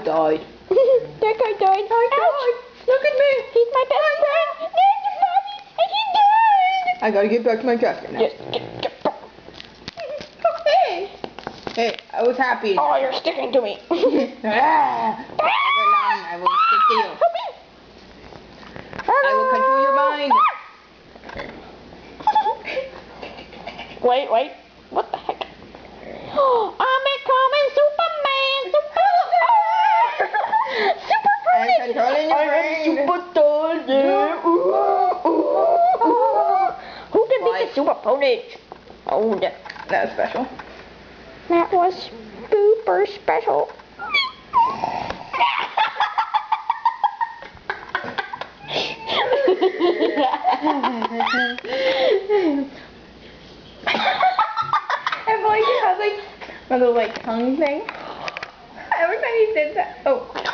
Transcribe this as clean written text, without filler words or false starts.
died. That guy died. I died. Look at me. He's my best friend. There's your body, and he died. I gotta get back to my jacket now. Yes, get. Hey. Hey, I was happy. Oh, you're sticking to me. Ah, forever long, I will stick to you. Help me. I will control your mind. Wait. What the heck? I'm becoming Superman. Super I'm controlling your brain. super intelligent. Who can beat the super pony? Oh, That was special. that was super special. I feel like you had like a little tongue thing. Every time you did that. Oh.